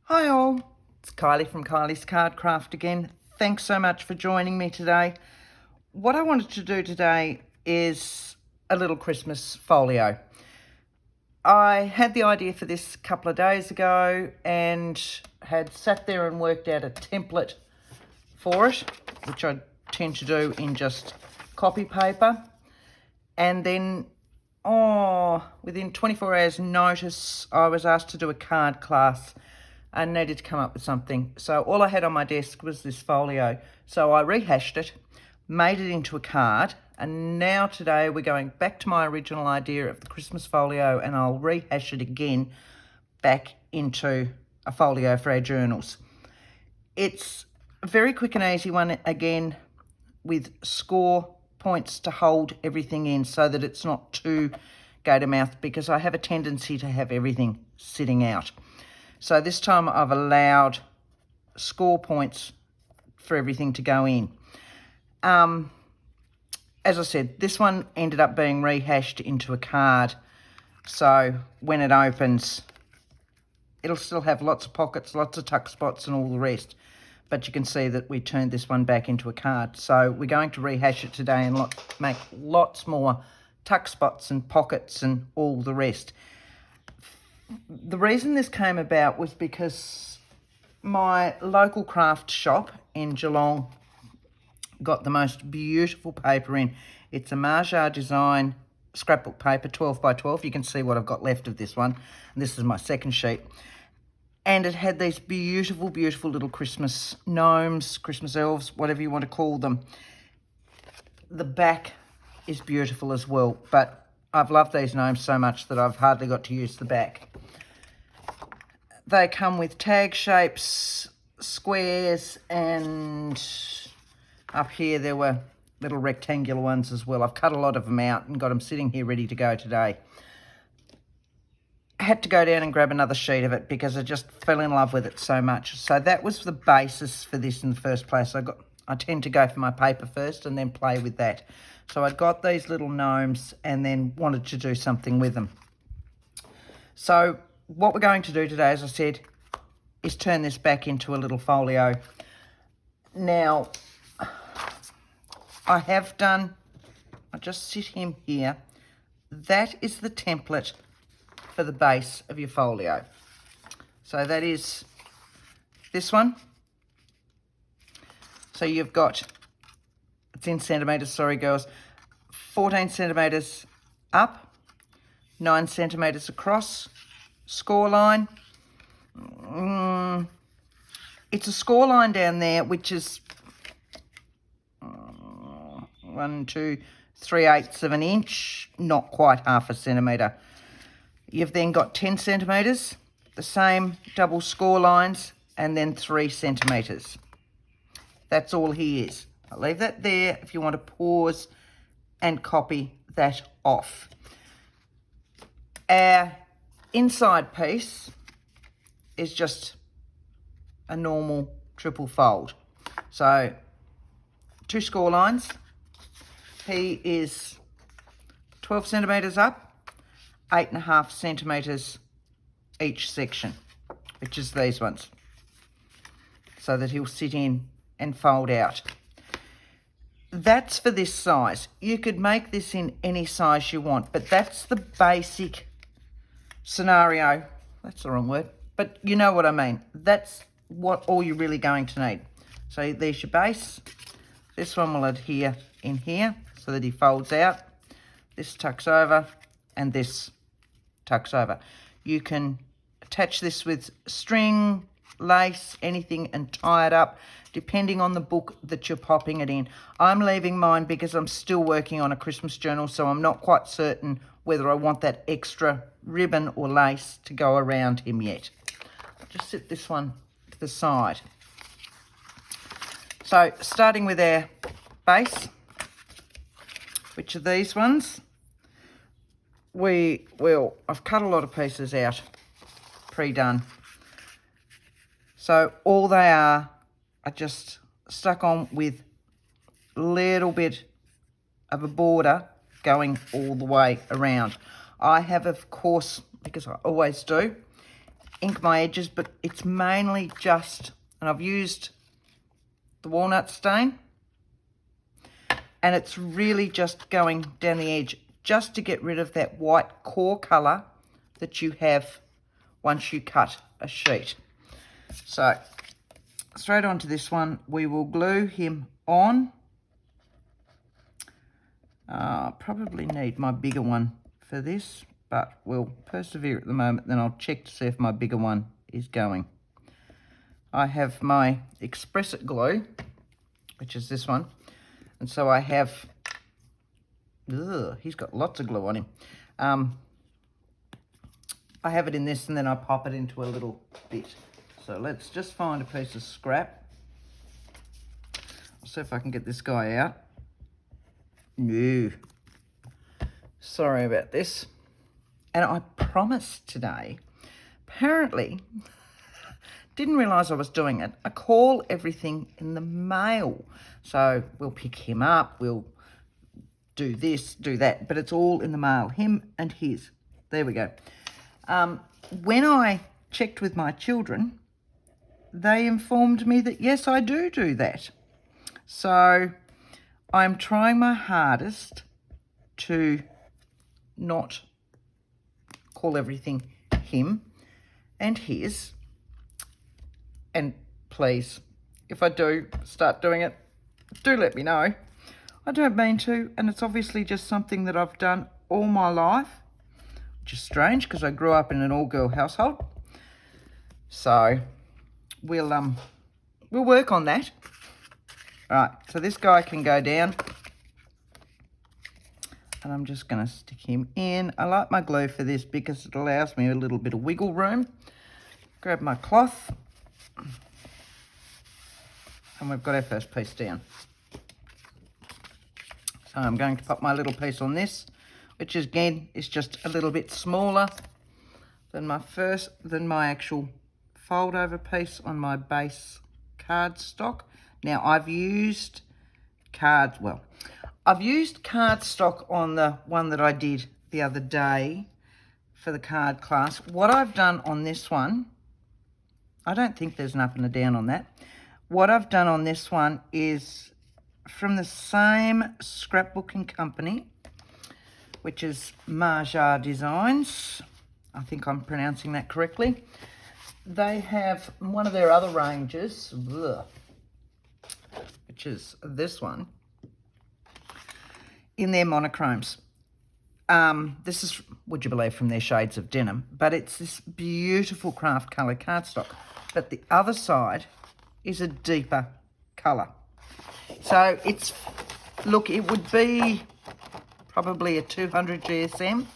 Hi all, it's Kylie from Kylie's Card Craft again. Thanks so much for joining me today. What I wanted to do today is a little Christmas folio. I had the idea for this a couple of days ago and had sat there and worked out a template for it, which I tend to do in just copy paper. And then, within 24 hours notice, I was asked to do a card class. I needed to come up with something. So all I had on my desk was this folio. So I rehashed it, made it into a card, and now today we're going back to my original idea of the Christmas folio, and I'll rehash it again back into a folio for our journals. It's a very quick and easy one, again, with score points to hold everything in so that it's not too go to mouth, because I have a tendency to have everything sitting out. So this time I've allowed score points for everything to go in. As I said, this one ended up being rehashed into a card. So when it opens, it'll still have lots of pockets, lots of tuck spots and all the rest. But you can see that we turned this one back into a card. So we're going to rehash it today and make lots more tuck spots and pockets and all the rest. The reason this came about was because my local craft shop in Geelong got the most beautiful paper in. It's a Marjar design scrapbook paper, 12 by 12. You can see what I've got left of this one. And this is my second sheet. And it had these beautiful, beautiful little Christmas gnomes, Christmas elves, whatever you want to call them. The back is beautiful as well, but I've loved these gnomes so much that I've hardly got to use the back. They come with tag shapes, squares, and up here there were little rectangular ones as well. I've cut a lot of them out and got them sitting here ready to go today. I had to go down and grab another sheet of it because I just fell in love with it so much. So that was the basis for this in the first place. I tend to go for my paper first and then play with that. So I got these little gnomes and then wanted to do something with them. So what we're going to do today, as I said, is turn this back into a little folio. Now, I just sit him here. That is the template for the base of your folio. So that is this one. So you've got, it's in centimetres, sorry girls, 14 centimetres up, 9 centimetres across, score line. It's a score line down there, which is 1, 2, 3/8 of an inch, not quite half a centimetre. You've then got 10 centimetres, the same double score lines, and then 3 centimetres. That's all he is. I'll leave that there if you want to pause and copy that off. Our inside piece is just a normal triple fold. So 2 score lines. He is 12 centimetres up, 8.5 centimetres each section, which is these ones, so that he'll sit in and fold out. That's for this size. You could make this in any size you want, but that's the basic scenario. That's the wrong word, but you know what I mean. That's what all you're really going to need. So there's your base. This one will adhere in here so that he folds out. This tucks over and this tucks over. You can attach this with string, lace, anything, and tie it up depending on the book that you're popping it in. I'm leaving mine because I'm still working on a Christmas journal, so I'm not quite certain whether I want that extra ribbon or lace to go around him yet. I'll just sit this one to the side. So starting with our base, which are these ones, I've cut a lot of pieces out pre-done. So all they are just stuck on with a little bit of a border going all the way around. I have, of course, because I always do, ink my edges, but it's mainly just, and I've used the walnut stain, and it's really just going down the edge just to get rid of that white core colour that you have once you cut a sheet. So straight onto this one, we will glue him on. Probably need my bigger one for this, but we'll persevere at the moment. Then I'll check to see if my bigger one is going. I have my Express It glue, which is this one, and so I have, he's got lots of glue on him. I have it in this, and then I pop it into a little bit. So let's just find a piece of scrap. I'll see if I can get this guy out. No. Sorry about this. And I promised today, apparently, didn't realise I was doing it. I call everything in the mail. So we'll pick him up, we'll do this, do that, but it's all in the mail, him and his. There we go. When I checked with my children, they informed me that yes, I do that. So I'm trying my hardest to not call everything him and his. And please, if I do start doing it, do let me know. I don't mean to, and it's obviously just something that I've done all my life, which is strange because I grew up in an all-girl household. So we'll work on that. Right, so this guy can go down, and I'm just going to stick him in. I like my glue for this because it allows me a little bit of wiggle room. Grab my cloth, and we've got our first piece down. So I'm going to pop my little piece on this, which is, again, is just a little bit smaller than my actual fold over piece on my base cardstock. Now I've used cardstock on the one that I did the other day for the card class. What I've done on this one, I don't think there's an up and a down on that. What I've done on this one is from the same scrapbooking company, which is Marja Designs. I think I'm pronouncing that correctly. They have one of their other ranges, which is this one, in their monochromes. This is, would you believe, from their shades of denim, but it's this beautiful craft colour cardstock. But the other side is a deeper colour. So it's, look, it would be probably a 200 GSM.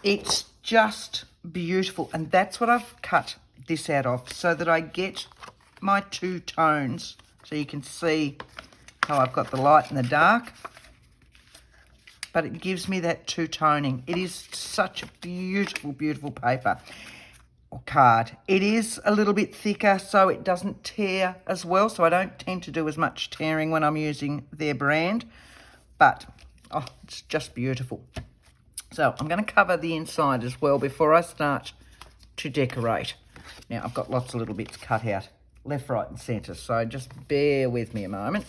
It's just beautiful, and that's what I've cut this out of, so that I get my two tones, so you can see how I've got the light and the dark, but it gives me that two-toning. It is such a beautiful, beautiful paper or card. It is a little bit thicker, so it doesn't tear as well, so I don't tend to do as much tearing when I'm using their brand, but oh, it's just beautiful. So I'm going to cover the inside as well before I start to decorate. Now I've got lots of little bits cut out left, right and centre, so just bear with me a moment.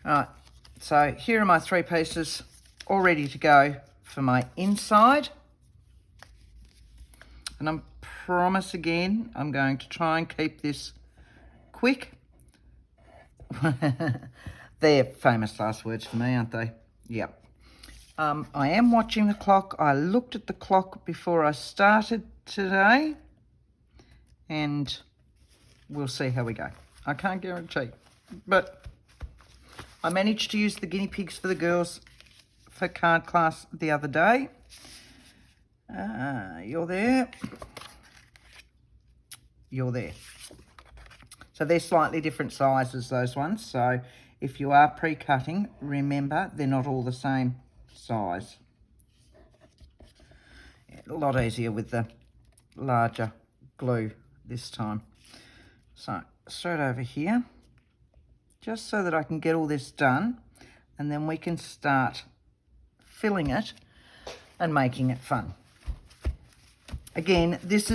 All right, so here are my three pieces all ready to go for my inside. And I promise again, I'm going to try and keep this quick. They're famous last words for me, aren't they? Yep. I am watching the clock. I looked at the clock before I started today, and we'll see how we go. I can't guarantee, but I managed to use the guinea pigs for the girls for card class the other day. You're there. You're there. So they're slightly different sizes, those ones. So if you are pre-cutting, remember they're not all the same size. Yeah, a lot easier with the larger glue this time. So straight over here, just so that I can get all this done, and then we can start filling it and making it fun. Again, this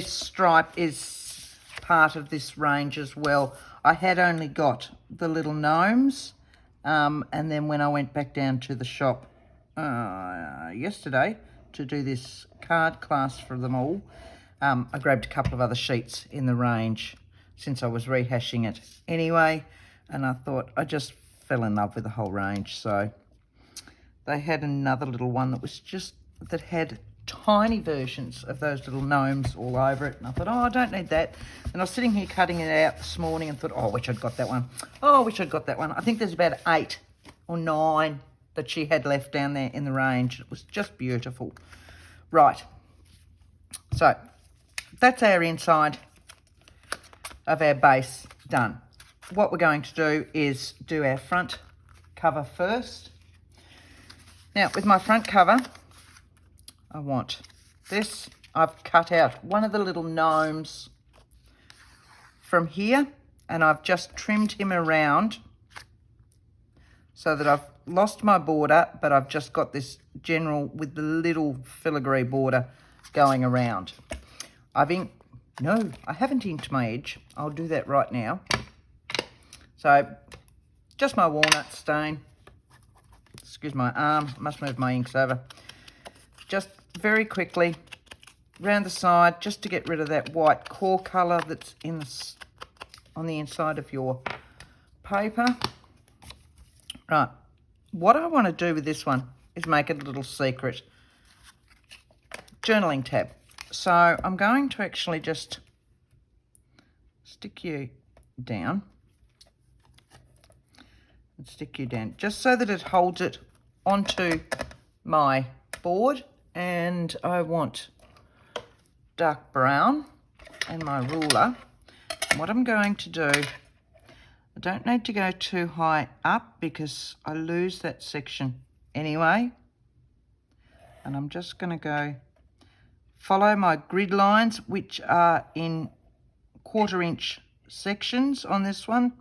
stripe is part of this range as well. I had only got the little gnomes, and then when I went back down to the shop yesterday to do this card class for them all, I grabbed a couple of other sheets in the range since I was rehashing it anyway, and I thought I just fell in love with the whole range. So they had another little one that had tiny versions of those little gnomes all over it, and I thought, oh, I don't need that. And I was sitting here cutting it out this morning and thought, oh, I wish I'd got that one. Oh, I wish I'd got that one. I think there's about 8 or 9 that she had left down there in the range. It was just beautiful. Right, so that's our inside of our base done. What we're going to do is do our front cover first. Now, with my front cover, I want this. I've cut out one of the little gnomes from here, and I've just trimmed him around so that I've lost my border, but I've just got this general with the little filigree border going around. No, I haven't inked my edge. I'll do that right now. So, just my walnut stain. Excuse my arm, must move my inks over. Just very quickly round the side, just to get rid of that white core colour that's on the inside of your paper. Right, what I want to do with this one is make it a little secret journaling tab. So I'm going to actually just stick you down just so that it holds it onto my board. And I want dark brown and my ruler. And what I'm going to do, I don't need to go too high up because I lose that section anyway. And I'm just going to go follow my grid lines, which are in 1/4 inch sections on this one.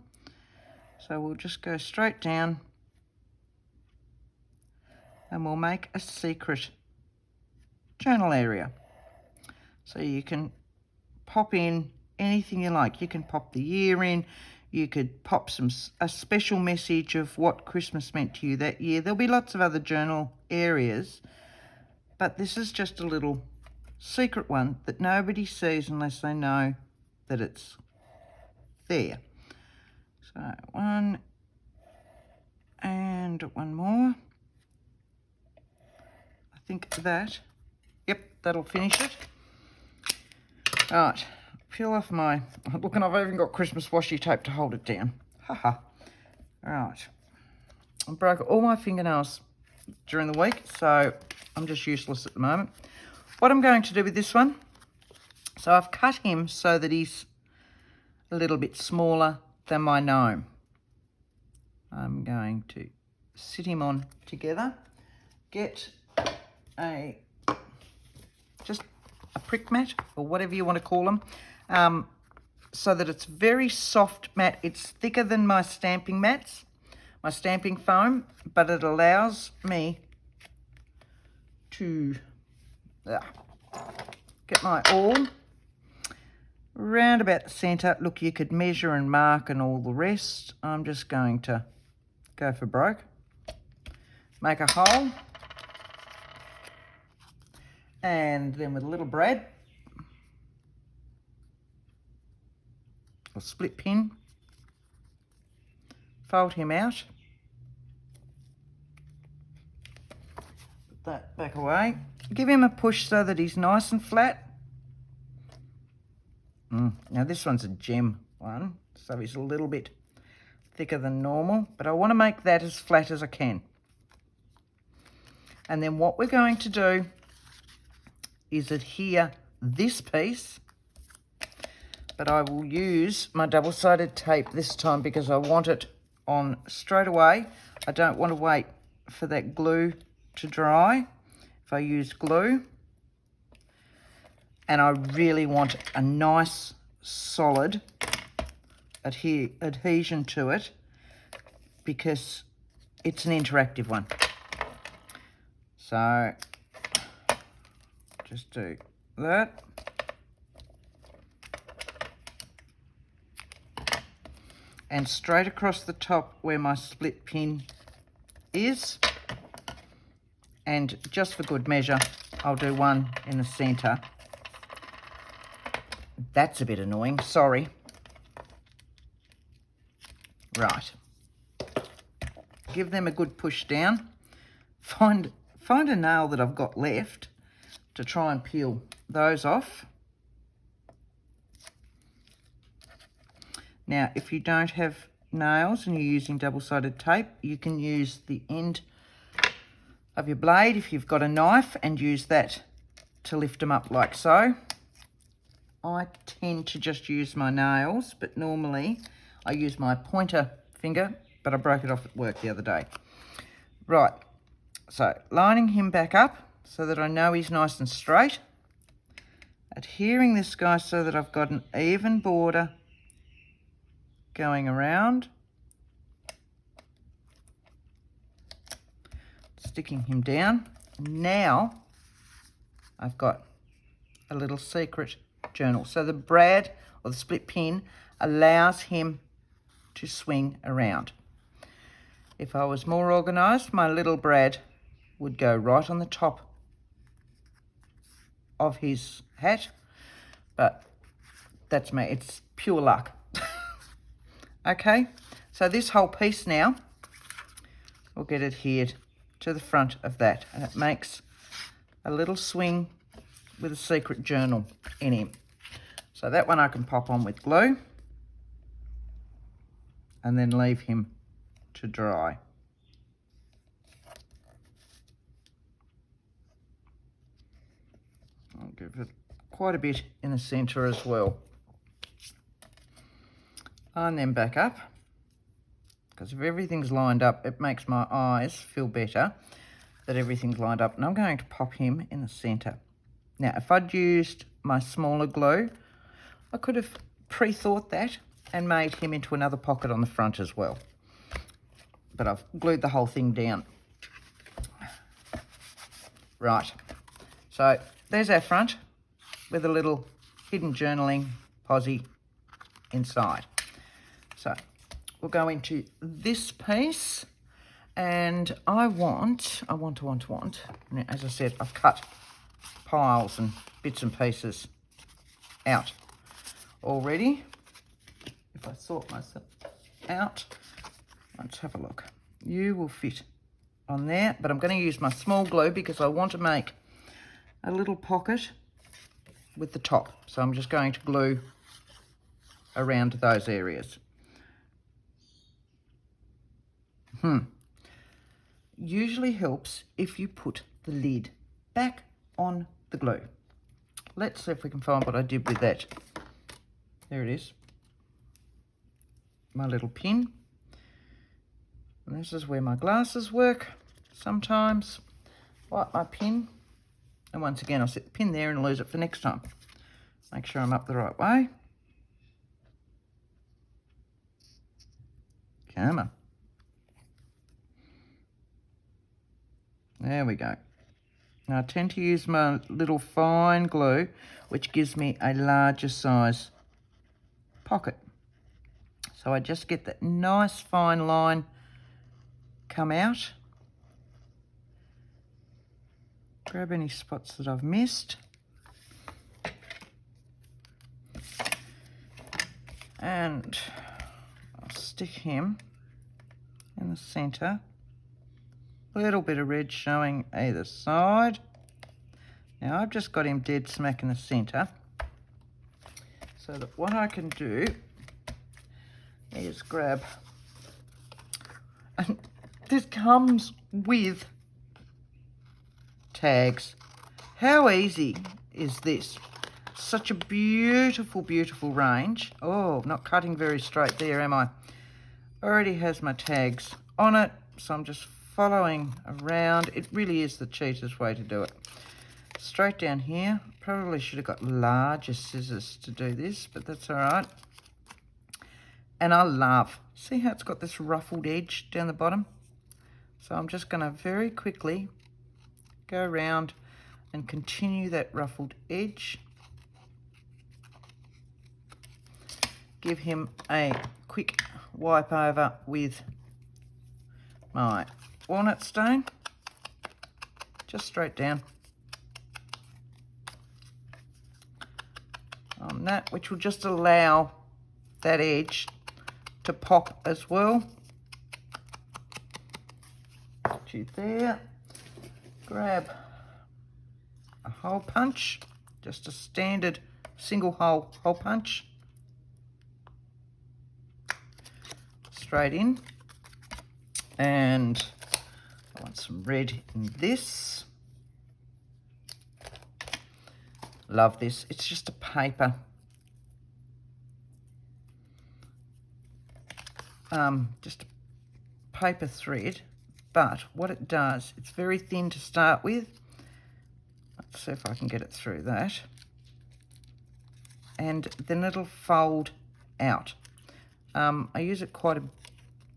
So we'll just go straight down and we'll make a secret journal area. So you can pop in anything you like. You can pop the year in. You could pop a special message of what Christmas meant to you that year. There'll be lots of other journal areas, but this is just a little secret one that nobody sees unless they know that it's there. So one and one more. I think yep, that'll finish it. All right, peel off my, look, and I've even got Christmas washi tape to hold it down. Haha. All right, I broke all my fingernails during the week, so I'm just useless at the moment. What I'm going to do with this one, so I've cut him so that he's a little bit smaller than my gnome. I'm going to sit him on together, get just a prick mat or whatever you want to call them, so that it's very soft mat. It's thicker than my stamping mats, my stamping foam, but it allows me to get my awl round about the centre. Look, you could measure and mark and all the rest. I'm just going to go for broke. Make a hole. And then with a little brad, a split pin, fold him out. Put that back away. Give him a push so that he's nice and flat. Now this one's a gem one, so he's a little bit thicker than normal, but I want to make that as flat as I can. And then what we're going to do is adhere this piece, but I will use my double-sided tape this time because I want it on straight away. I don't want to wait for that glue to dry if I use glue. And I really want a nice solid adhesion to it because it's an interactive one. So just do that. And straight across the top where my split pin is. And just for good measure, I'll do one in the centre. That's a bit annoying, sorry. Right. Give them a good push down. Find a nail that I've got left to try and peel those off. Now, if you don't have nails and you're using double-sided tape, you can use the end of your blade if you've got a knife and use that to lift them up like so. I tend to just use my nails, but normally I use my pointer finger, but I broke it off at work the other day. Right, so lining him back up so that I know he's nice and straight. Adhering this guy so that I've got an even border going around. Sticking him down. Now I've got a little secret journal. So the brad or the split pin allows him to swing around. If I was more organised, my little brad would go right on the top of his hat, but that's me, it's pure luck. Okay, so this whole piece now will get adhered to the front of that, and it makes a little swing with a secret journal in him. So that one I can pop on with glue and then leave him to dry. I'll give it quite a bit in the centre as well. Line them back up, because if everything's lined up, it makes my eyes feel better that everything's lined up. And I'm going to pop him in the centre. Now, if I'd used my smaller glue, I could have pre-thought that and made him into another pocket on the front as well. But I've glued the whole thing down. Right, so there's our front with a little hidden journaling posse inside. So we'll go into this piece, and I want, as I said, I've cut piles and bits and pieces out already. If I sort myself out, let's have a look. You will fit on there, but I'm going to use my small glue because I want to make a little pocket with the top. So I'm just going to glue around those areas. Usually helps if you put the lid back on the glue. Let's see if we can find what I did with that. There it is. My little pin. And this is where my glasses work sometimes. Wipe my pin. And once again, I'll set the pin there and lose it for next time. Make sure I'm up the right way. Come on. There we go. Now I tend to use my little fine glue, which gives me a larger size pocket. So I just get that nice fine line come out. Grab any spots that I've missed. And I'll stick him in the centre. A little bit of red showing either side. Now I've just got him dead smack in the centre, so that what I can do is grab, and this comes with tags. How easy is this? Such a beautiful, beautiful range. Oh, not cutting very straight there, am I? Already has my tags on it, so I'm just following around. It really is the cheapest way to do it. Straight down here. Probably should have got larger scissors to do this, but that's all right. And I love, see how it's got this ruffled edge down the bottom? So I'm just going to very quickly go around and continue that ruffled edge. Give him a quick wipe over with my walnut stone, just straight down on that, which will just allow that edge to pop as well. Put you there. Grab a hole punch, just a standard single hole punch. Straight in. And I want some red in this. Love this. It's just a paper. Just a paper thread, but what it does, it's very thin to start with. Let's see if I can get it through that. And then it'll fold out. I use it quite a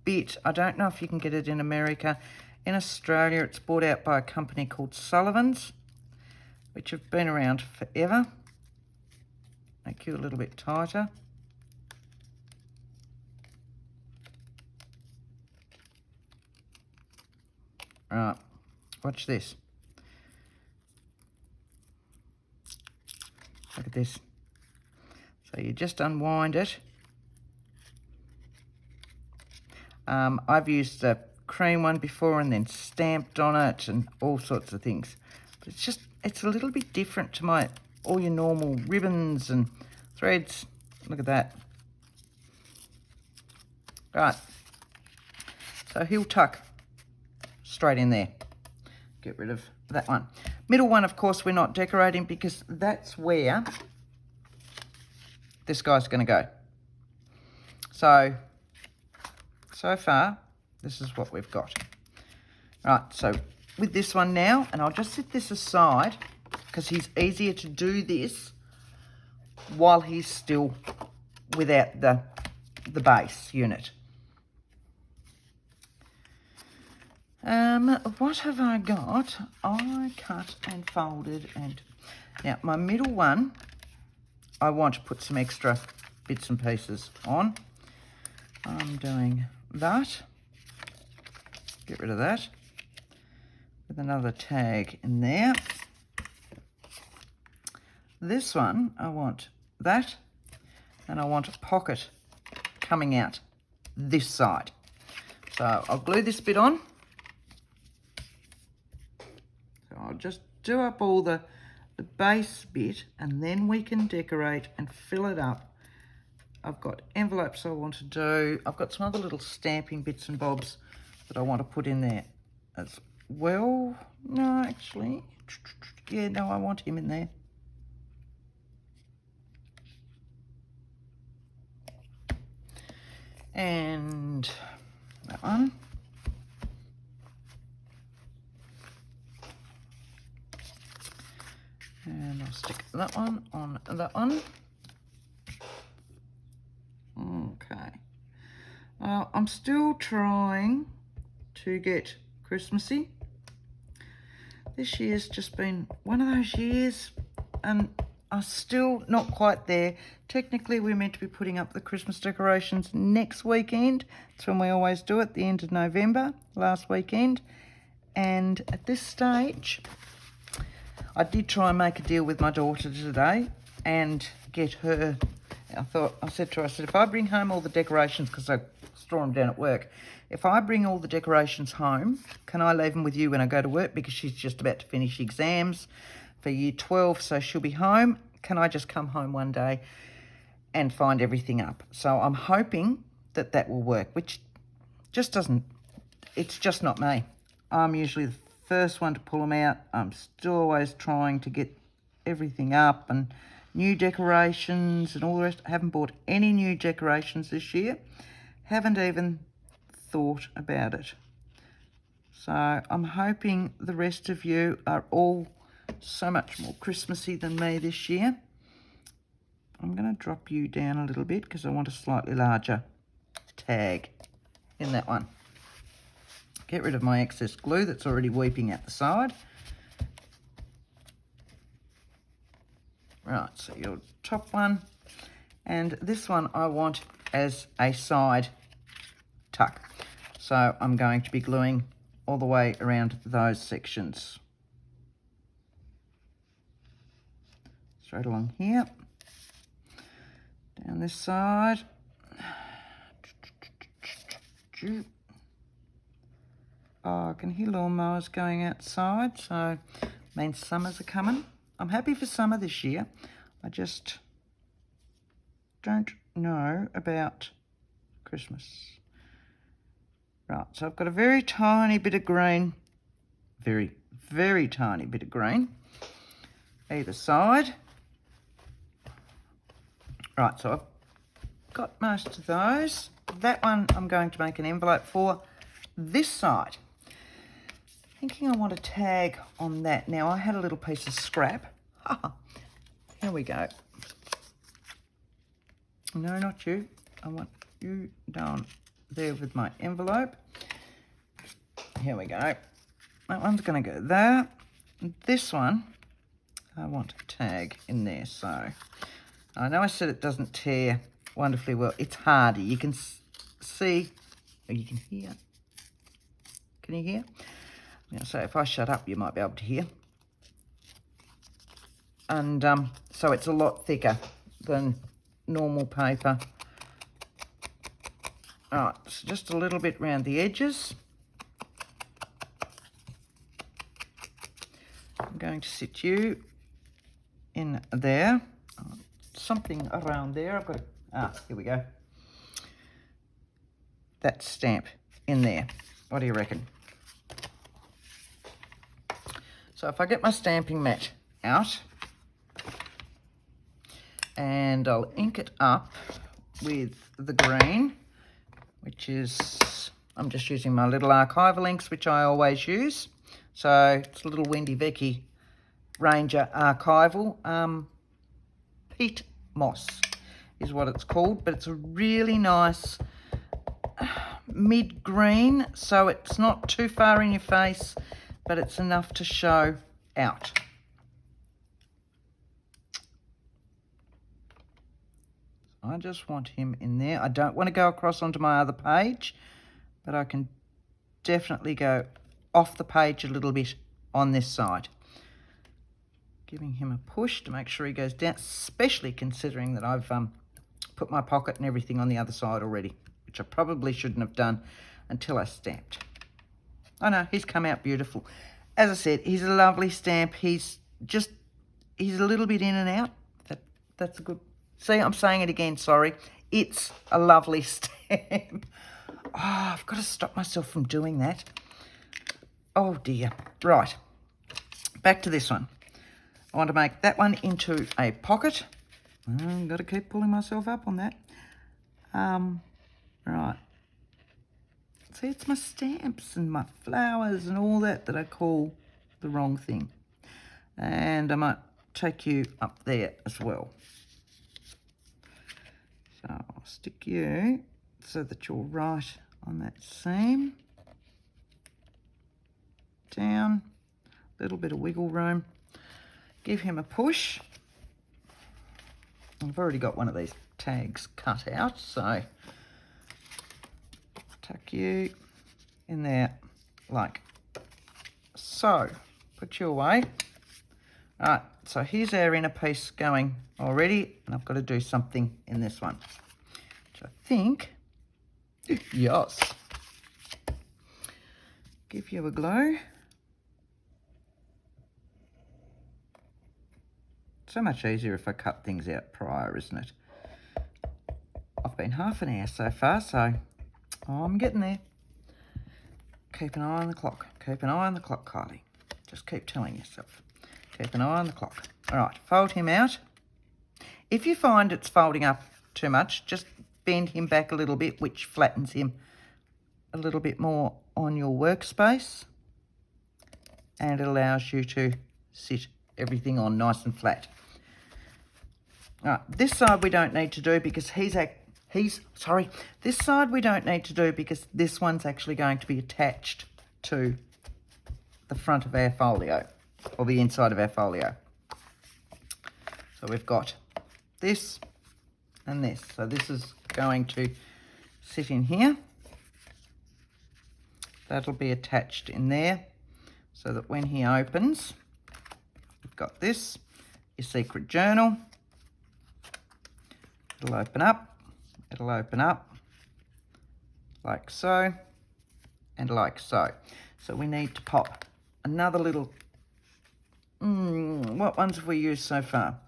bit. I don't know if you can get it in America. In Australia, it's bought out by a company called Sullivan's, which have been around forever. Make you a little bit tighter. Right, watch this. Look at this. So you just unwind it. I've used the cream one before and then stamped on it and all sorts of things. But it's a little bit different to all your normal ribbons and threads. Look at that. Right. So heel tuck straight in there. Get rid of that one. Middle one, of course, we're not decorating because that's where this guy's going to go. So far, this is what we've got. Right, so with this one now, and I'll just set this aside because he's easier to do this while he's still without the base unit. What have I got? I cut and folded, and now my middle one, I want to put some extra bits and pieces on. I'm doing that. Get rid of that. With another tag in there. This one, I want that, and I want a pocket coming out this side. So I'll glue this bit on. So I'll just do up all the base bit, and then we can decorate and fill it up. I've got envelopes I want to do. I've got some other little stamping bits and bobs that I want to put in there as well. No, actually, yeah, no, I want him in there. And that one. And I'll stick that one on that one. Okay. I'm still trying to get Christmassy. This year's just been one of those years, and I'm still not quite there. Technically, we're meant to be putting up the Christmas decorations next weekend. That's when we always do it, the end of November, last weekend. And at this stage, I did try and make a deal with my daughter today and get her. I said to her, if I bring home all the decorations, because I store them down at work, if I bring all the decorations home, can I leave them with you when I go to work? Because she's just about to finish exams for year 12, so she'll be home. Can I just come home one day and find everything up? So I'm hoping that that will work, which just doesn't, it's just not me. I'm usually the first one to pull them out. I'm still always trying to get everything up and new decorations and all the rest. I haven't bought any new decorations this year. Haven't even thought about it. So I'm hoping the rest of you are all so much more Christmassy than me this year. I'm going to drop you down a little bit because I want a slightly larger tag in that one. Get rid of my excess glue that's already weeping out the side. Right, so your top one, and this one I want as a side tuck. So I'm going to be gluing all the way around those sections. Straight along here, down this side. Oh, I can hear lawnmowers going outside, so means summers are coming. I'm happy for summer this year. I just don't know about Christmas. Right, so I've got a very tiny bit of green, very, very tiny bit of green either side. Right, so I've got most of those. That one I'm going to make an envelope for. This side, thinking I want to tag on that. Now, I had a little piece of scrap. Here we go. No, not you. I want you down there with my envelope. Here we go. That one's going to go there. This one, I want to tag in there. So, I know I said it doesn't tear wonderfully well. It's harder. You can see, or you can hear. Can you hear? So if I shut up, you might be able to hear. And so it's a lot thicker than normal paper. All right, so just a little bit around the edges. I'm going to sit you in there. Something around there. I've got here we go. That stamp in there. What do you reckon? So if I get my stamping mat out and I'll ink it up with the green, which is, I'm just using my little archival inks, which I always use. So it's a little Wendy Becky Ranger archival. Peat moss is what it's called, but it's a really nice mid-green, so it's not too far in your face, but it's enough to show out. I just want him in there. I don't want to go across onto my other page, but I can definitely go off the page a little bit on this side. Giving him a push to make sure he goes down, especially considering that I've put my pocket and everything on the other side already, which I probably shouldn't have done until I stamped. Oh no, he's come out beautiful. As I said, he's a lovely stamp. He's a little bit in and out. That's a good... See, I'm saying it again, sorry. It's a lovely stamp. Oh, I've got to stop myself from doing that. Oh dear. Right, back to this one. I want to make that one into a pocket. I've got to keep pulling myself up on that. Right. See, it's my stamps and my flowers and all that I call the wrong thing. And I might take you up there as well. So I'll stick you so that you're right on that seam. Down, a little bit of wiggle room. Give him a push. I've already got one of these tags cut out, so tuck you in there like so. Put you away. All right, so here's our inner piece going already, and I've got to do something in this one, which I think, yes, give you a glow. So much easier if I cut things out prior, isn't it? I've been half an hour so far, so I'm getting there. Keep an eye on the clock. Keep an eye on the clock, Kylie. Just keep telling yourself. Keep an eye on the clock. All right, fold him out. If you find it's folding up too much, just bend him back a little bit, which flattens him a little bit more on your workspace. And it allows you to sit everything on nice and flat. All right, this side we don't need to do because this side we don't need to do because this one's actually going to be attached to the front of our folio, or the inside of our folio. So So we've got this and this. So this is going to sit in here. That'll be attached in there so that when he opens, we've got this, your secret journal. It'll open up like so and like so. So we need to pop another little, what ones have we used so far?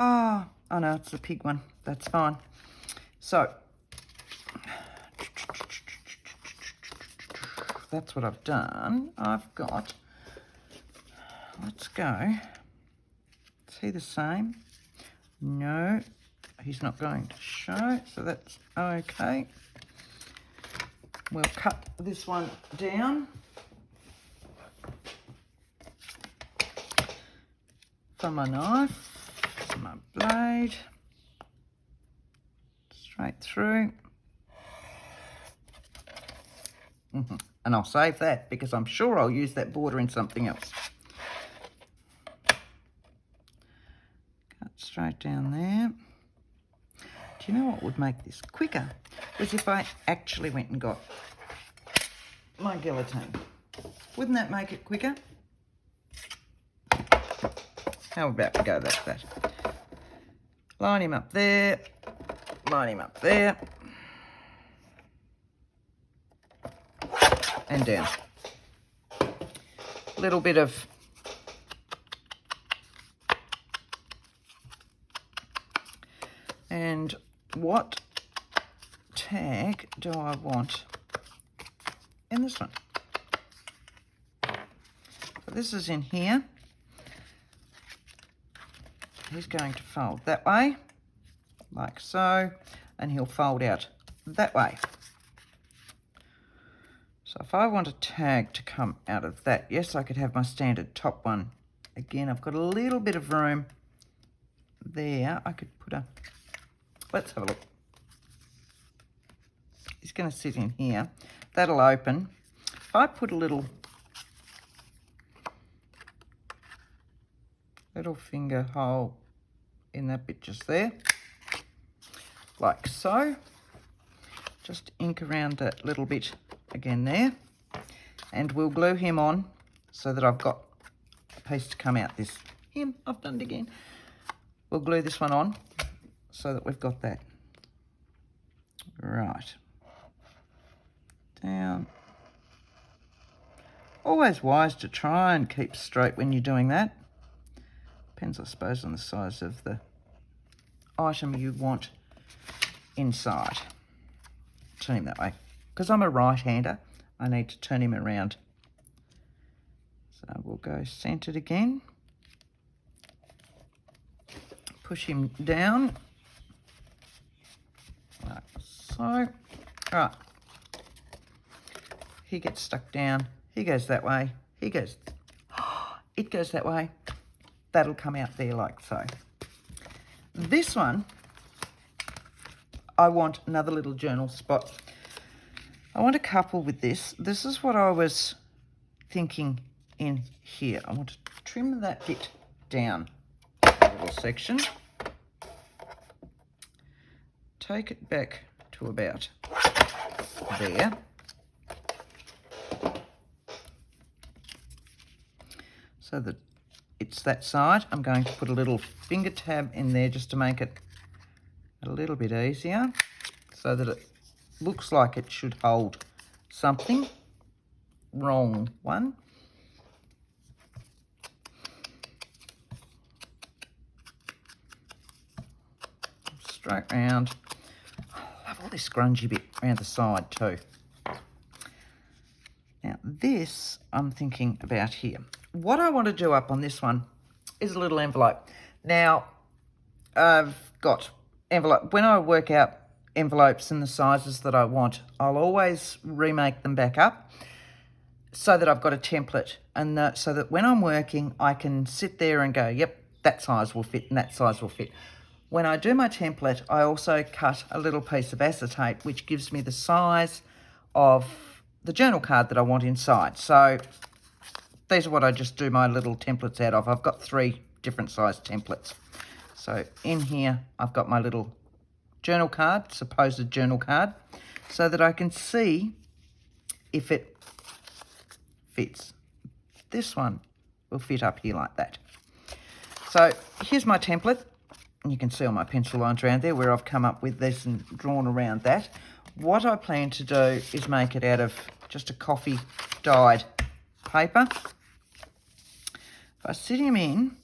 Oh no, it's the pig one. That's fine. So that's what I've done. I've got, let's go. Is he the same? No, he's not going to show, so that's okay. We'll cut this one down. From my knife, to my blade, straight through. And I'll save that because I'm sure I'll use that border in something else. Cut straight down there. Do you know what would make this quicker? Was if I actually went and got my guillotine. Wouldn't that make it quicker? How about we go like that? Line him up there, line him up there, and down. A little bit of and what tag do I want in this one? So this is in here. He's going to fold that way, like so, and he'll fold out that way. So if I want a tag to come out of that, yes, I could have my standard top one. Again, I've got a little bit of room there. I could put a, let's have a look. He's going to sit in here. That'll open. If I put a little finger hole in that bit just there, like so. Just ink around that little bit again there, and we'll glue him on so that I've got a piece to come out. I've done it again. We'll glue this one on so that we've got that. Right. Down. Always wise to try and keep straight when you're doing that. Depends, I suppose, on the size of the item you want inside. Turn him that way. Because I'm a right-hander, I need to turn him around. So we'll go centered again. Push him down. Like so. Right. He gets stuck down. He goes that way. He goes... It goes that way. That'll come out there like so. This one, I want another little journal spot. I want a couple with this. This is what I was thinking in here. I want to trim that bit down a little section. Take it back to about there. So that it's that side. I'm going to put a little finger tab in there just to make it a little bit easier so that it looks like it should hold something. Wrong one. Straight round. I love all this scrungy bit around the side too. Now this I'm thinking about here. What I want to do up on this one is a little envelope. Now, I've got envelope. When I work out envelopes in the sizes that I want, I'll always remake them back up so that I've got a template, and so that when I'm working, I can sit there and go, yep, that size will fit and that size will fit. When I do my template, I also cut a little piece of acetate, which gives me the size of the journal card that I want inside. So these are what I just do my little templates out of. I've got 3 different size templates. So in here, I've got my little journal card, supposed journal card, so that I can see if it fits. This one will fit up here like that. So here's my template. And you can see all my pencil lines around there where I've come up with this and drawn around that. What I plan to do is make it out of just a coffee dyed paper. If I sit him in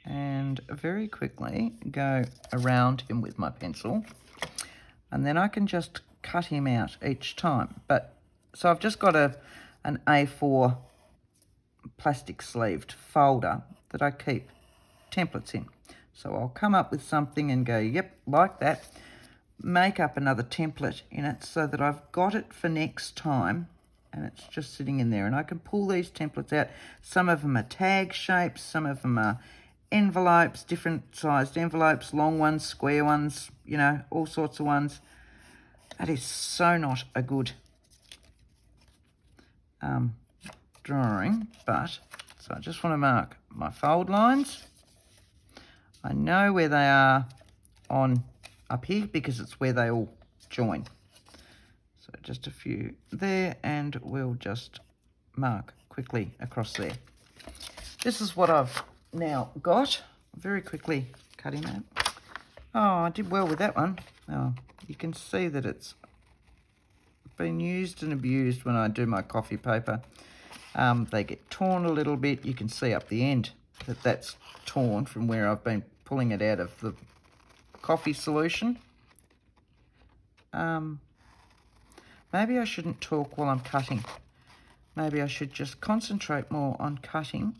and very quickly go around him with my pencil, and then I can just cut him out each time. So I've just got an A4 plastic sleeved folder that I keep templates in. So I'll come up with something and go, yep, like that, make up another template in it so that I've got it for next time, and it's just sitting in there. And I can pull these templates out. Some of them are tag shapes, some of them are envelopes, different sized envelopes, long ones, square ones, you know, all sorts of ones. That is so not a good drawing, but so I just want to mark my fold lines. I know where they are on up here because it's where they all join. So just a few there, and we'll just mark quickly across there. This is what I've now got. Very quickly cut him out. Oh, I did well with that one. Oh, you can see that it's been used and abused when I do my coffee paper. They get torn a little bit. You can see up the end that that's torn from where I've been pulling it out of the coffee solution. Maybe I shouldn't talk while I'm cutting. Maybe I should just concentrate more on cutting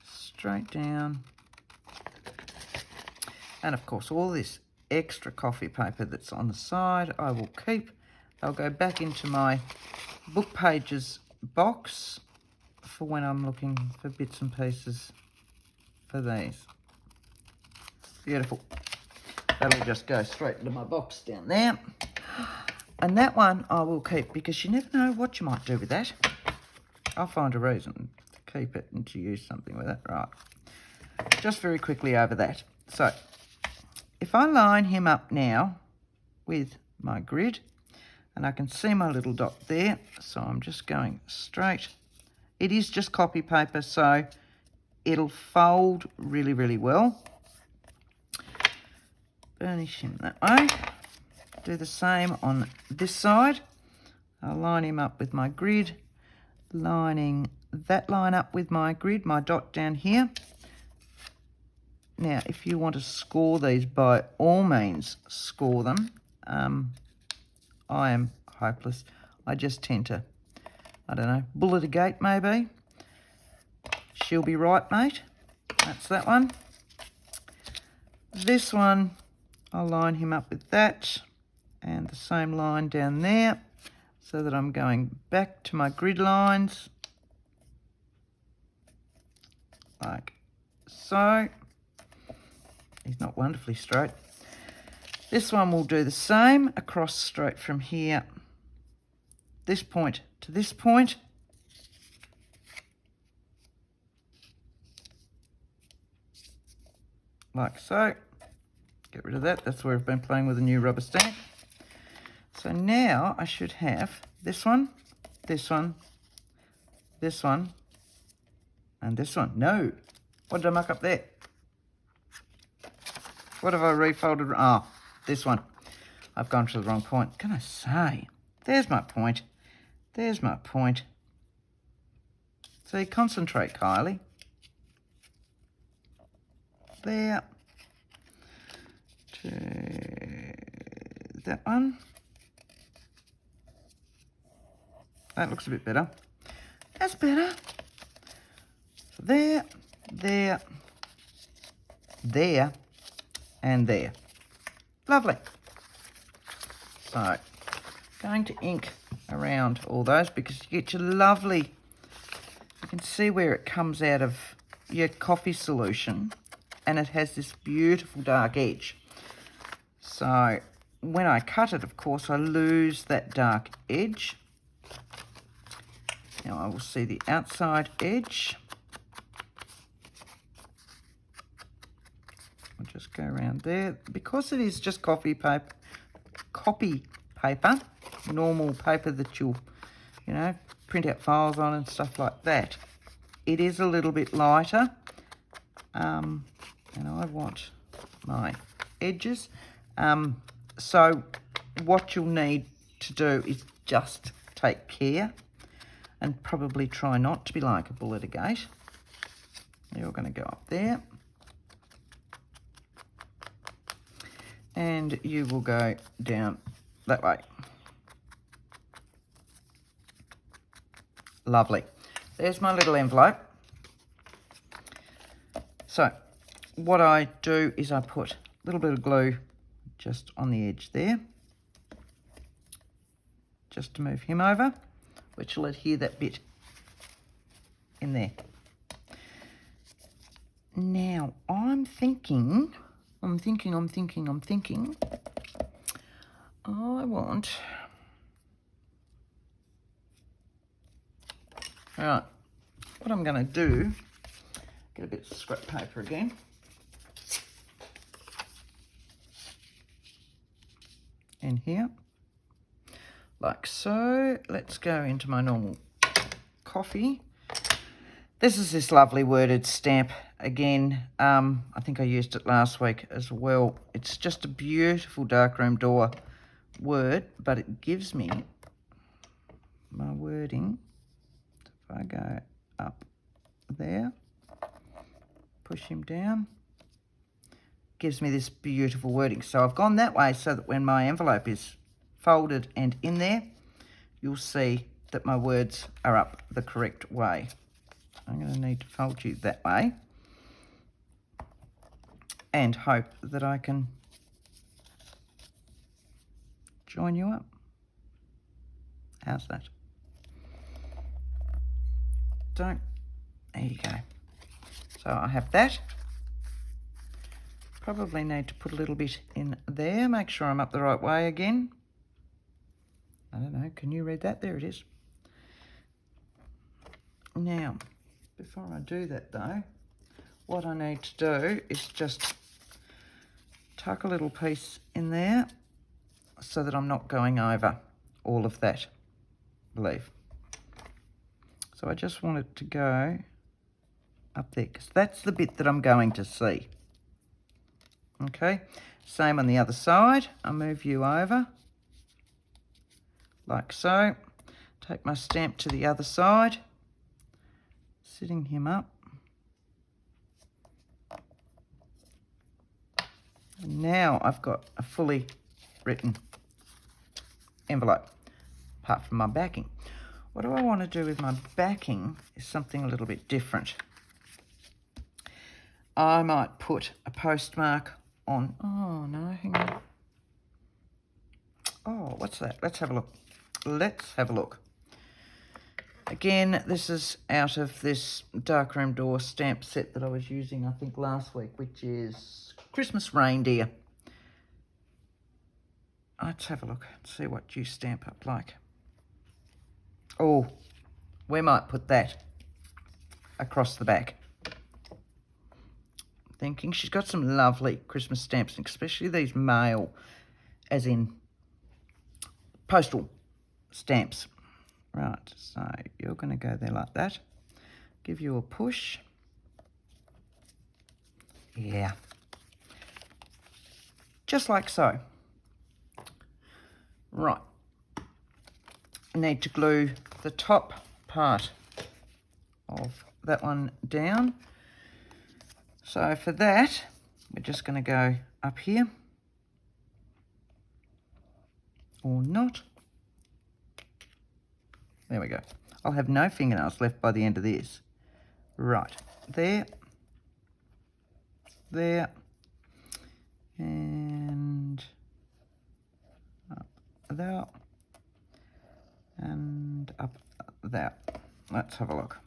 straight down. And of course, all this extra coffee paper that's on the side, I will keep. I'll go back into my book pages box for when I'm looking for bits and pieces for these. Beautiful. That'll just go straight into my box down there. And that one I will keep because you never know what you might do with that. I'll find a reason to keep it and to use something with it. Right. Just very quickly over that. So if I line him up now with my grid, and I can see my little dot there, so I'm just going straight. It is just copy paper, so it'll fold really, really well. Burnish him that way. Do the same on this side. I'll line him up with my grid, lining that line up with my grid, my dot down here. Now, if you want to score these, by all means, score them. I am hopeless. I just tend to, I don't know, bullet a gate maybe. She'll be right, mate. That's that one. This one, I'll line him up with that and the same line down there so that I'm going back to my grid lines like so. He's not wonderfully straight. This one will do the same across straight from here, this point to this point. Like so. Get rid of that. That's where I've been playing with a new rubber stamp. So now I should have this one, this one, this one, and this one. No. What did I muck up there? What have I refolded? Oh, this one. I've gone to the wrong point. Can I say? There's my point. There's my point. See, concentrate, Kylie. There. To that one. That looks a bit better. That's better. So there, there, there, and there. Lovely. So, going to ink around all those because you get your lovely, you can see where it comes out of your coffee solution and it has this beautiful dark edge. So, when I cut it, of course, I lose that dark edge. Now I will see the outside edge. go around there. Because it is just copy paper, normal paper that you'll, print out files on and stuff like that, it is a little bit lighter. And I want my edges. So what you'll need to do is just take care and probably try not to be like a bull at a gate. You're going to go up there. And you will go down that way. Lovely. There's my little envelope. So what I do is I put a little bit of glue just on the edge there, just to move him over, which will adhere that bit in there. Now I'm thinking, I want, right, what I'm going to do, get a bit of scrap paper again. In here, like so. Let's go into my normal coffee. This is this lovely worded stamp again. I think I used it last week as well. It's just a beautiful darkroom door word, but it gives me my wording. If I go up there, push him down, gives me this beautiful wording. So I've gone that way so that when my envelope is folded and in there, you'll see that my words are up the correct way. I'm going to need to fold you that way and hope that I can join you up. How's that? There you go. So I have that. Probably need to put a little bit in there. Make sure I'm up the right way again. I don't know. Can you read that? There it is. Now, before I do that though, what I need to do is just tuck a little piece in there so that I'm not going over all of that leaf. So I just want it to go up there because that's the bit that I'm going to see. Okay, same on the other side. I'll move you over like so. Take my stamp to the other side, sitting him up. And now I've got a fully written envelope, apart from my backing. What do I want to do with my backing is something a little bit different. I might put a postmark on, oh no, hang on. Oh, what's that? Let's have a look. Let's have a look. Again, this is out of this darkroom door stamp set that I was using, I think, last week, which is Christmas Reindeer. Let's have a look and see what you stamp up like. Oh, we might put that across the back. Thinking she's got some lovely Christmas stamps, especially these mail, as in postal stamps. Right, so you're going to go there like that. Give you a push. Yeah. Just like so. Right. I need to glue the top part of that one down. So for that, we're just going to go up here. Or not. There we go. I'll have no fingernails left by the end of this. Right, there, there, and up there, and up there. Let's have a look.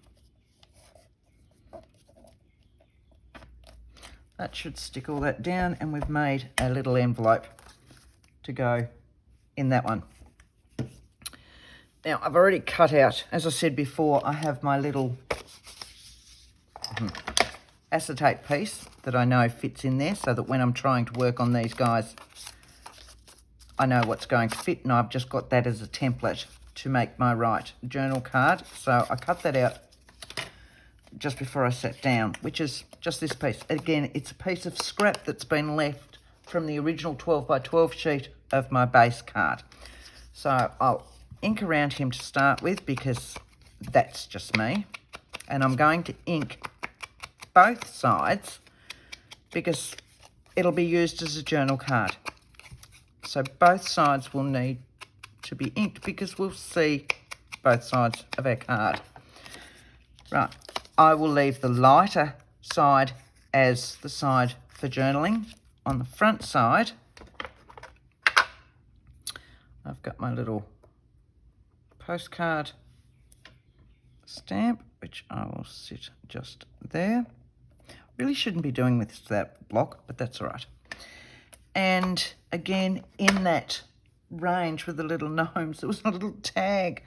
That should stick all that down, and we've made a little envelope to go in that one. Now, I've already cut out, as I said before, I have my little acetate piece that I know fits in there, so that when I'm trying to work on these guys, I know what's going to fit, and I've just got that as a template to make my right journal card. So I cut that out just before I sat down, which is just this piece. Again, it's a piece of scrap that's been left from the original 12 by 12 sheet of my base card. So I'll ink around him to start with, because that's just me. And I'm going to ink both sides because it'll be used as a journal card. So both sides will need to be inked because we'll see both sides of our card. Right, I will leave the lighter side as the side for journaling. On the front side, I've got my little postcard stamp, which I will sit just there. Really shouldn't be doing this to that block, but that's all right. And again, in that range with the little gnomes, there was a little tag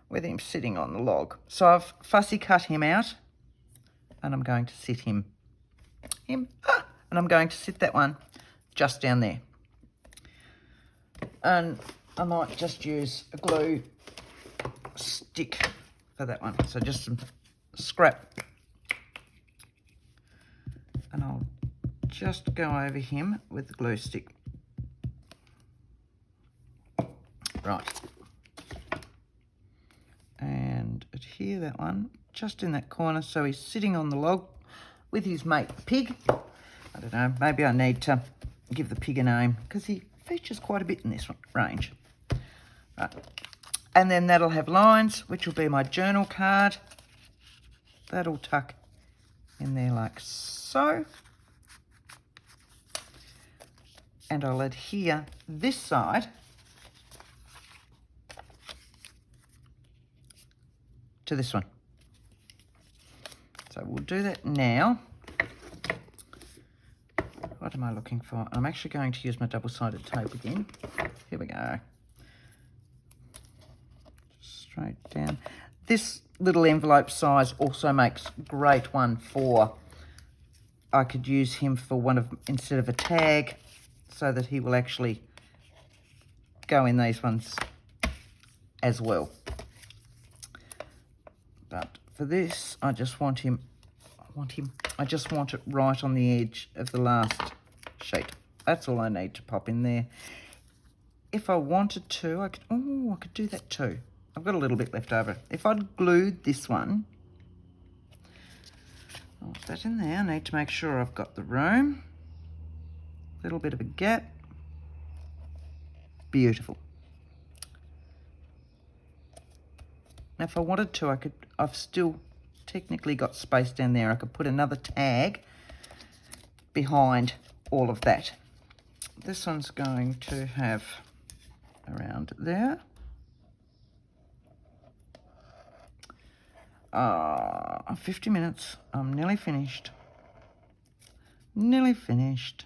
with him sitting on the log. So I've fussy cut him out, and I'm going to sit and I'm going to sit that one just down there. And I might just use a glue stick for that one. So just some scrap. And I'll just go over him with the glue stick. Right. And adhere that one just in that corner, so he's sitting on the log with his mate Pig. I don't know, maybe I need to give the pig a name because he features quite a bit in this range. Right. And then that'll have lines, which will be my journal card. That'll tuck in there like so. And I'll adhere this side to this one. So we'll do that now. What am I looking for? I'm actually going to use my double-sided tape again. Here we go. Straight down. This little envelope size also makes a great one for, I could use him for one of, instead of a tag, so that he will actually go in these ones as well. But for this, I just want it right on the edge of the last sheet. That's all I need to pop in there. If I wanted to, I could do that too. I've got a little bit left over. If I'd glued this one, I'll put that in there. I need to make sure I've got the room. A little bit of a gap. Beautiful. Now, if I wanted to, I've still technically got space down there. I could put another tag behind all of that. This one's going to have around there. 50 minutes. I'm nearly finished. Nearly finished.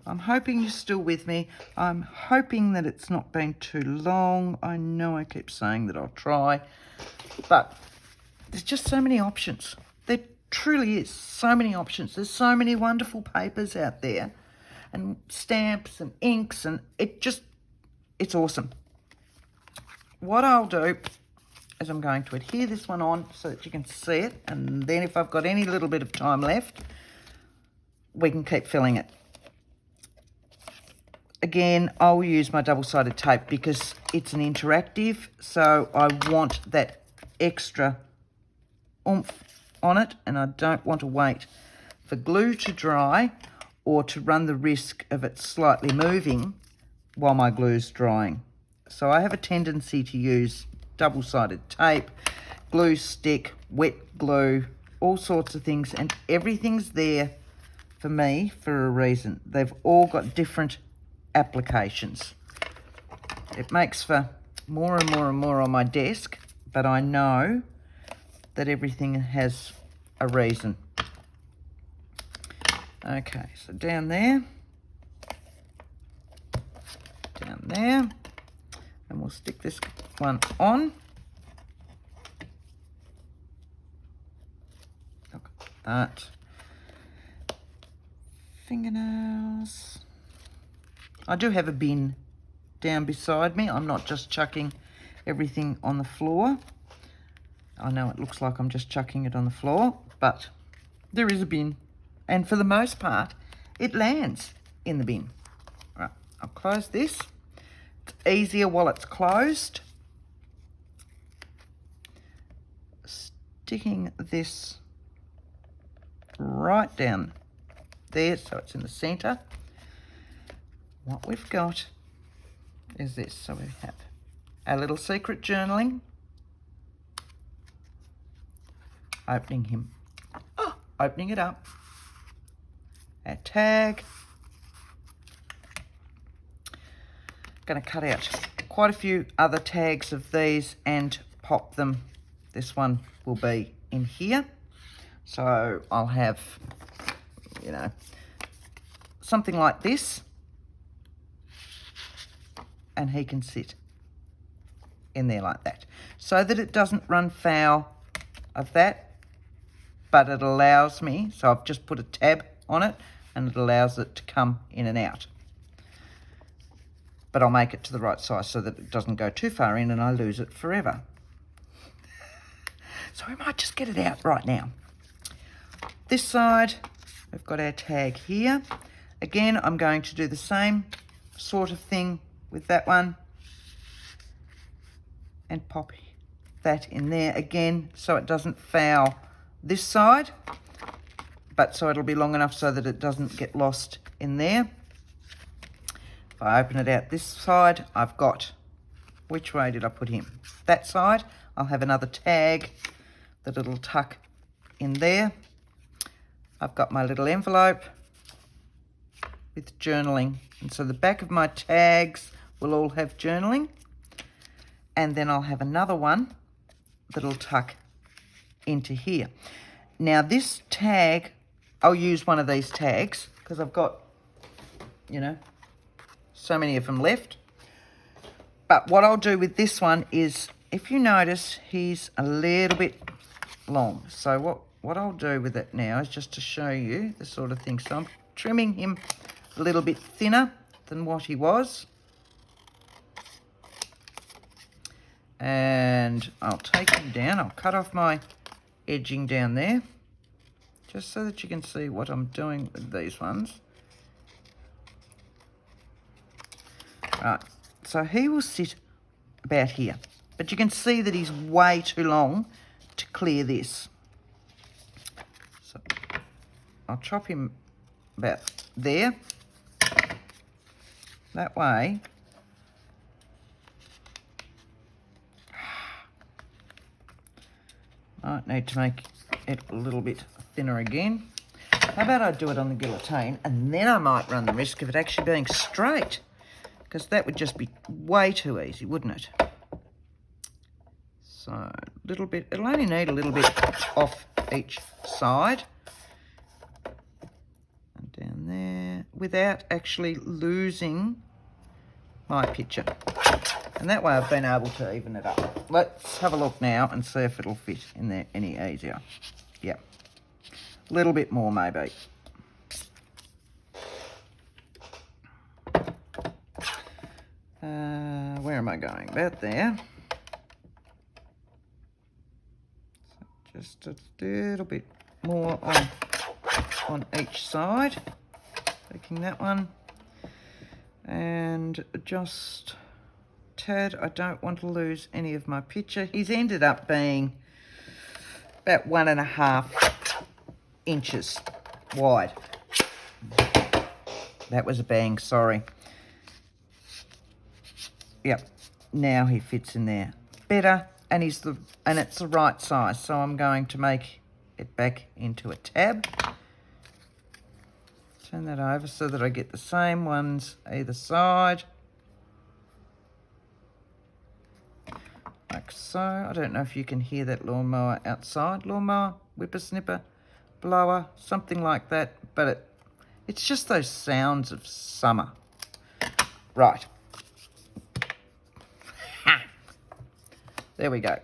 I'm hoping you're still with me. I'm hoping that it's not been too long. I know I keep saying that I'll try, but there's just so many options. There truly is so many options. There's so many wonderful papers out there and stamps and inks, and it's awesome. What I'll do is I'm going to adhere this one on so that you can see it, and then if I've got any little bit of time left, we can keep filling it. Again, I'll use my double-sided tape because it's an interactive, so I want that extra oomph on it, and I don't want to wait for glue to dry or to run the risk of it slightly moving while my glue's drying. So I have a tendency to use double-sided tape, glue stick, wet glue, all sorts of things, and everything's there for me for a reason. They've all got different applications. It makes for more and more and more on my desk, but I know that everything has a reason. Okay, so down there, and we'll stick this one on. Look, apart. Fingernails. I do have a bin down beside me. I'm not just chucking everything on the floor. I know it looks like I'm just chucking it on the floor, but there is a bin. And for the most part, it lands in the bin. Right, I'll close this. It's easier while it's closed. Sticking this right down there so it's in the centre. What we've got is this. So we have our little secret journaling. Opening it up. Our tag. Going to cut out quite a few other tags of these and pop them. This one will be in here. So I'll have, you know, something like this. And he can sit in there like that. So that it doesn't run foul of that. But it allows me, so I've just put a tab on it and it allows it to come in and out. But I'll make it to the right size so that it doesn't go too far in and I lose it forever. So we might just get it out right now. This side, we've got our tag here. Again, I'm going to do the same sort of thing with that one. And pop that in there again so it doesn't foul this side. But so it'll be long enough so that it doesn't get lost in there. If I open it out this side, I've got, which way did I put him? That side, I'll have another tag that it'll tuck in there. I've got my little envelope with journaling. And so the back of my tags will all have journaling. And then I'll have another one that'll tuck into here. Now this tag, I'll use one of these tags because I've got, you know, so many of them left. But what I'll do with this one is, if you notice, he's a little bit long. So what I'll do with it now is just to show you the sort of thing. So I'm trimming him a little bit thinner than what he was. And I'll take him down. I'll cut off my edging down there, just so that you can see what I'm doing with these ones. Right, so he will sit about here, but you can see that he's way too long to clear this. So I'll chop him about there. That way I need to make it a little bit thinner again. How about I do it on the guillotine and then I might run the risk of it actually being straight, because that would just be way too easy, wouldn't it? So a little bit, it'll only need a little bit off each side. And down there, without actually losing my picture. And that way I've been able to even it up. Let's have a look now and see if it'll fit in there any easier. Yeah, a little bit more maybe. Where am I going? About there. So just a little bit more on each side. Taking that one. And just tad, I don't want to lose any of my picture. He's ended up being about 1.5 inches wide. That was a bang, sorry. Yep, now he fits in there better, and it's the right size. So I'm going to make it back into a tab. Turn that over so that I get the same ones either side. Like so. I don't know if you can hear that lawnmower outside. Lawnmower, whippersnipper, blower, something like that. But it's just those sounds of summer. Right. Ha! There we go.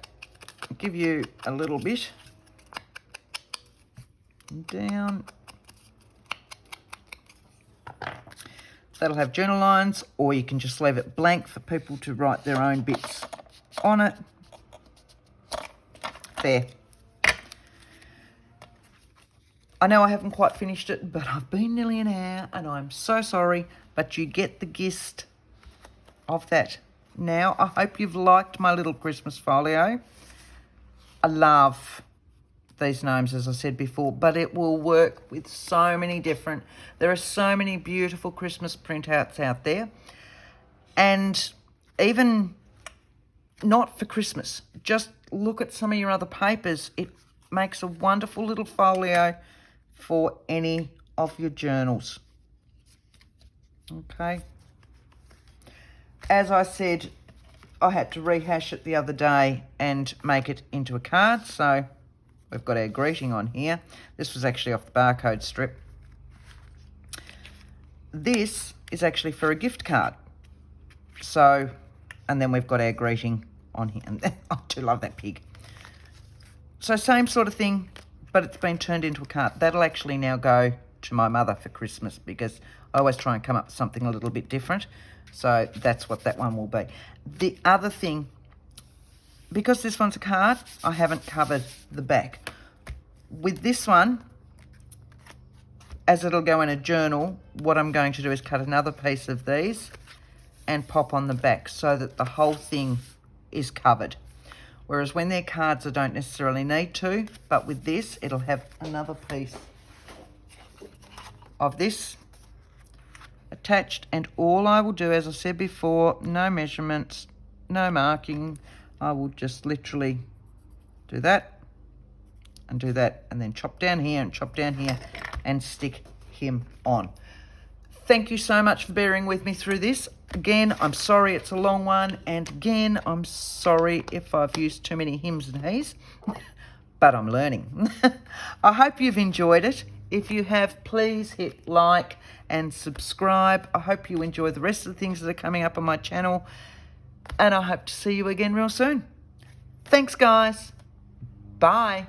I'll give you a little bit them down. That'll have journal lines, or you can just leave it blank for people to write their own bits on it. There. I know I haven't quite finished it, but I've been nearly an hour and I'm so sorry, but you get the gist of that now. I hope you've liked my little Christmas folio. I love these gnomes, as I said before, but it will work with so many different, there are so many beautiful Christmas printouts out there. And even not for Christmas, just look at some of your other papers. It makes a wonderful little folio for any of your journals. Okay. As I said, I had to rehash it the other day and make it into a card. So we've got our greeting on here. This was actually off the barcode strip. This is actually for a gift card. So, and then we've got our greeting on here. And I do love that pig. So same sort of thing, but it's been turned into a card. That'll actually now go to my mother for Christmas, because I always try and come up with something a little bit different. So that's what that one will be. The other thing, because this one's a card, I haven't covered the back. With this one, as it'll go in a journal, what I'm going to do is cut another piece of these and pop on the back so that the whole thing is covered. Whereas when they're cards, I don't necessarily need to, but with this, it'll have another piece of this attached, and all I will do, as I said before, no measurements, no marking. I will just literally do that, and then chop down here and chop down here and stick him on. Thank you so much for bearing with me through this. Again, I'm sorry it's a long one, and again, I'm sorry if I've used too many hims and he's, but I'm learning. I hope you've enjoyed it. If you have, please hit like and subscribe. I hope you enjoy the rest of the things that are coming up on my channel, and I hope to see you again real soon. Thanks, guys. Bye.